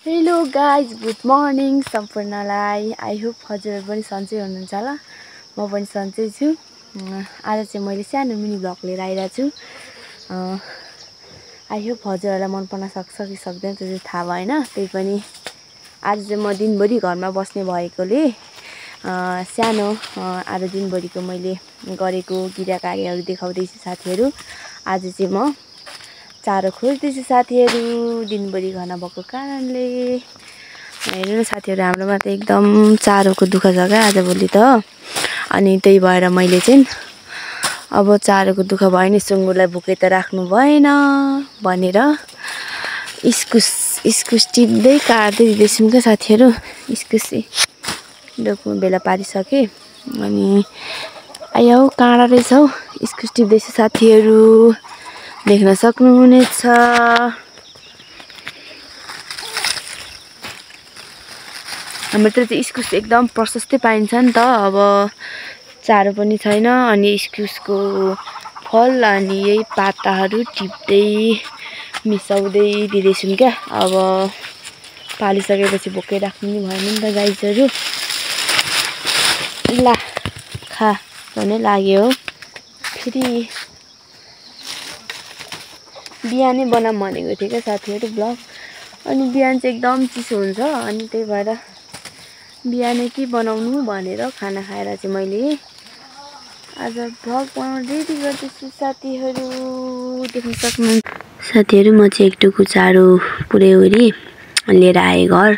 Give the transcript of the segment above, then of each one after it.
Hello guys, good morning सम्पूर्णलाई। I hope हजुरहरू पनि सन्चै हुनुहुन्छ होला। म पनि सन्चै छु। आज चाहिँ मैले सानो मिनी भ्लग लिएर आइरहेको छु। आई होप हजुरहरूलाई मन पर्न सक्छ कि सक्दैन त्यो चाहिँ थाहा भएन। त्यही पनि आज चाहिँ म दिनभरि घरमा बस्ने भएकोले सानो आज दिनभरिको मैले गरेको किराकार्यहरू देखाउँदैछु साथीहरू। आज चाहिँ म चारो खोज्दैछु साथीहरू, दिनभरि घरमा भएको कारणले। हेर्नु न साथीहरू, हाम्रोमा त एकदम चारोको दुःख छ क्या आजभोलि त। अनि त्यही भएर मैले चाहिँ अब चारोको दुःख भयो नि, सुँगुरलाई भोकै त राख्नु भएन भनेर इस्कुस टिप्दै काट्दै दिँदैछौँ क्या साथीहरू। इस्कुस डोक्नु बेला पारिसकेँ। अनि आयो काँडा रहेछ हौ, इस्कुस टिप्दैछु साथीहरू, देख्न सक्नुहुनेछ। हाम्रोतिर चाहिँ इस्कुस एकदम प्रशस्तै पाइन्छ नि त। अब चारो पनि छैन अनि इस्कुसको फल अनि यही पाताहरू टिप्दै मिसाउँदै दिँदैछौँ क्या। अब पालिसकेपछि भोकै राख्नु नि भएन नि त गाईहरू। ला खा भन्ने लाग्यो हो। फेरि बिहानै बनाऊँ भनेको थिएँ क्या साथीहरू भ्लग। अनि बिहान चाहिँ एकदम चिसो हुन्छ, अनि त्यही भएर बिहानै के बनाउनु भनेर खाना खाएर चाहिँ मैले आज भ्लग बनाउन रेडी गर्दैछु साथीहरू, देख्न सक्नुहुन्छ। साथीहरू, म चाहिँ एक टुकु चारो पुऱ्याइवरी लिएर आएँ घर।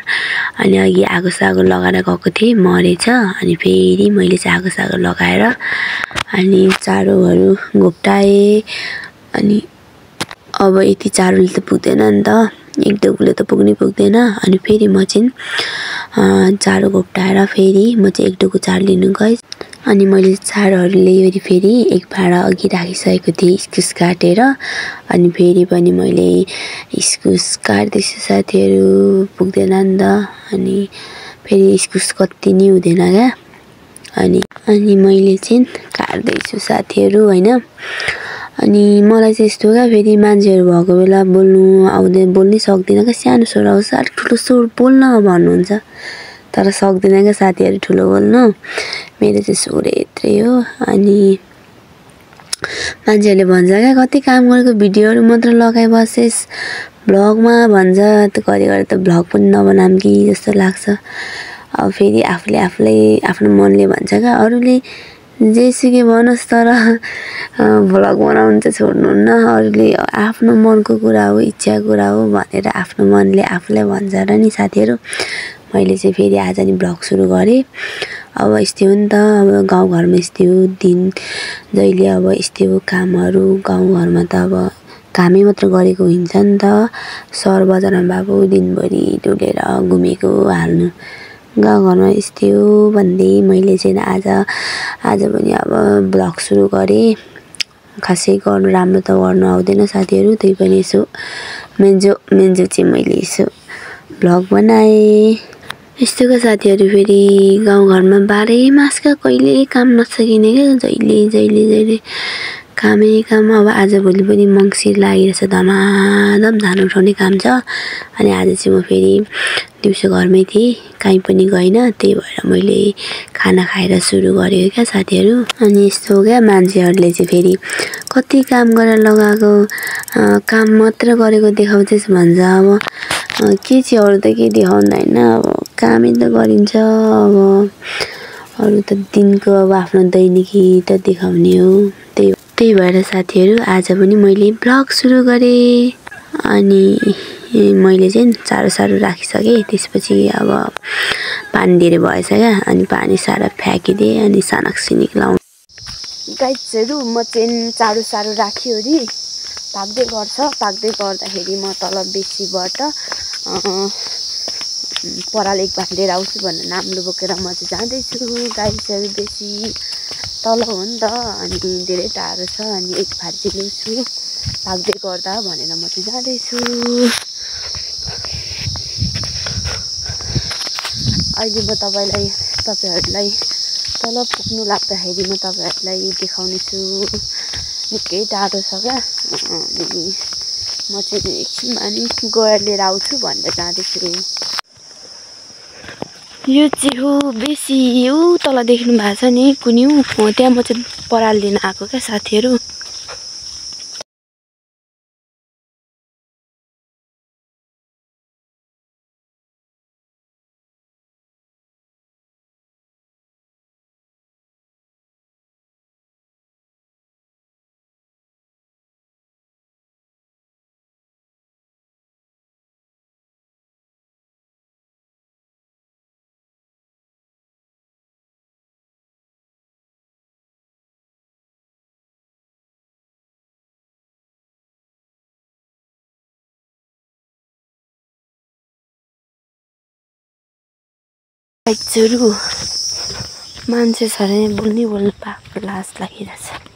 अनि अघि आगो सागो लगाएर गएको थिएँ, मरेछ। अनि फेरि मैले चाहिँ आगो सागो लगाएर अनि चारोहरू घोप्टाएँ। अनि अब यति चारोले त पुग्दैन नि त, एक डोकोले त पुग्दैन। अनि फेरि म चाहिँ चारो घोप्टाएर फेरि म चाहिँ एक डोको चारो लिनु गएँ। अनि मैले चारोहरू ल्याइवरी फेरि एक भाँडा अघि राखिसकेको थिएँ इस्कुस काटेर। अनि फेरि पनि मैले इस्कुस काट्दैछु साथीहरू, पुग्दैन नि त। अनि फेरि इस्कुस कति नै हुँदैन क्या। अनि मैले चाहिँ काट्दैछु साथीहरू होइन। अनि मलाई चाहिँ यस्तो क्या, फेरि मान्छेहरू भएको बेला बोल्नै सक्दिनँ क्या। सानो स्वर आउँछ, अलिक ठुलो स्वर बोल्न भन्नुहुन्छ तर सक्दिनँ क्या साथीहरू ठुलो बोल्नु। मेरो चाहिँ स्वर यत्रै हो। अनि मान्छेहरूले भन्छ क्या, कति काम गरेको भिडियोहरू मात्र लगाइबसेस् भ्लगमा भन्छ। त्यो घरिघरि त भ्लग पनि नबनाऊँ कि जस्तो लाग्छ। अब फेरि आफूलाई आफ्नो मनले भन्छ क्या, अरूले जेसुकै भनोस् तर भ्लग बनाउनु चाहिँ छोड्नुहुन्न। अरूले आफ्नो मनको कुरा हो, इच्छाको कुरा हो भनेर आफ्नो मनले आफूलाई भन्छ र नि साथीहरू। मैले चाहिँ फेरि आज नि भ्लग सुरु गरेँ। अब यस्तै हो नि त, अब गाउँघरमा यस्तै हो, दिन जहिले अब यस्तै हो कामहरू। गाउँघरमा त अब कामै मात्र गरेको हुन्छ नि त। सहर बजारमा बाबु दिनभरि डुलेर घुमेको हाल्नु। गाउँघरमा यस्तै हो भन्दै मैले चाहिँ आज पनि अब भ्लग सुरु गरेँ। खासै गर्नु राम्रो त गर्नु आउँदैन साथीहरू, त्यही पनि यसो मेन्जो चाहिँ मैले यसो भ्लग बनाएँ। यस्तोको साथीहरू, फेरि गाउँघरमा 12 मास क्या कहिले काम नसकिने क्या। जहिले कामै काम। अब आजभोलि पनि मङ्सिर लागिरहेछ, धमाधम धान उठाउने काम छ। अनि आज चाहिँ म फेरि दिउँसो घरमै थिएँ, कहीँ पनि गइनँ। त्यही भएर मैले खाना खाएर सुरु गरेको क्या साथीहरू। अनि यस्तो हो क्या, मान्छेहरूले चाहिँ फेरि कति काम गरेर लगाएको, काम मात्र गरेको देखाउँछस् भन्छ। अब के चाहिँ अरू त केही देखाउँदैन, अब कामै त गरिन्छ। अब अरू त दिनको अब आफ्नो दैनिकी त देखाउने हो। त्यही भएर साथीहरू आज पनि मैले भ्लग सुरु गरेँ। अनि मैले चाहिँ चारो राखिसकेँ। त्यसपछि अब पानी धेरै भएछ क्या, अनि पानी सारा फ्याँकिदिएँ। अनि सिनिक लाउँ गाइजहरू, म चाहिँ चारो राखिवरी पाक्दै गर्दाखेरि म तल बेसीबाट पराल एक भात लिएर आउँछु भनेर नाम्लो बोकेर म चाहिँ जाँदैछु। गाइजहरू बेसी तल हो नि त, अनि धेरै टाढो छ। अनि एक भात चाहिँ ल्याउँछु पाक्दै गर्दा भनेर म चाहिँ जाँदैछु। अहिले म तपाईँहरूलाई तल पुग्नु लाग्दाखेरि म तपाईँहरूलाई देखाउने छु। निकै टाढो छ क्या। अनि म चाहिँ एकछिनमा अनि गएर लिएर आउँछु भनेर जाँदैछु। यो चाहिँ हो बेसी ऊ तल देख्नु भएको छ नि कुन्यु, त्यहाँ म चाहिँ पराल लिन आएको क्या साथीहरू। गाइजहरु मान्छे छ अरे बोल्नु पाएको लाज लागिरहेछ।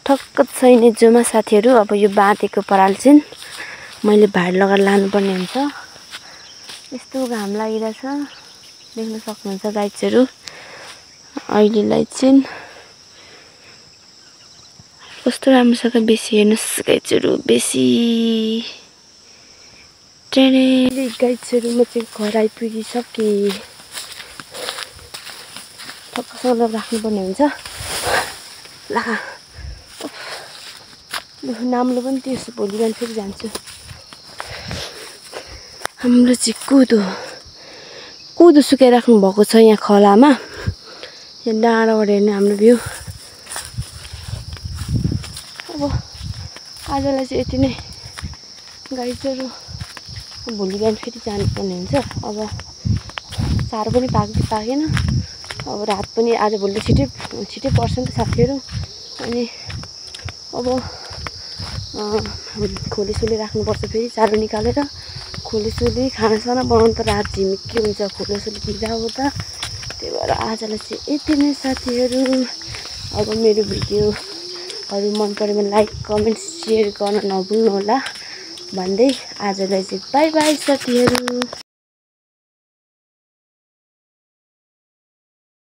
ठक्क छैन जोमा साथीहरू। अब यो बाँधेको पराल चाहिँ मैले भार लगाएर लानुपर्ने हुन्छ। यस्तो घाम लागिरहेछ देख्न सक्नुहुन्छ गाइजहरु। अहिलेलाई चाहिँ कस्तो राम्रोसँग बेसी हेर्नुहोस् गाइजहरु, बेसी ट्रेने गाइजहरु। म चाहिँ घर आइपुगिसकेँ। ठक्कसँग राख्नुपर्ने हुन्छ। ला नाम्लो पनि त्यसो भोलि बिहान फेरि जान्छु। हाम्रो चाहिँ कोदो सुकाइराख्नु भएको छ यहाँ खोलामा। यहाँ डाँडाबाट हेर्ने हाम्रो भ्यू। अब आजलाई चाहिँ यति नै गाइजहरु। भोलि बिहान फेरि जानुपर्ने हुन्छ। अब साह्रो पनि पाकेन। अब रात पनि आज भोलि छिटै पर्छ नि त साथीहरू। अनि अब खोलेसोले राख्नुपर्छ फेरि चारो निकालेर। खोलेसोले खानासाना बनाउनु त रात झिमिक्कै हुन्छ खोलेसोले दिँदा। त्यही भएर आजलाई चाहिँ यति नै साथीहरू। अब मेरो भिडियोहरू मन पऱ्यो भने लाइक कमेन्ट सेयर गर्न नभुल्नु होला भन्दै आजलाई चाहिँ बाई बाई साथीहरू।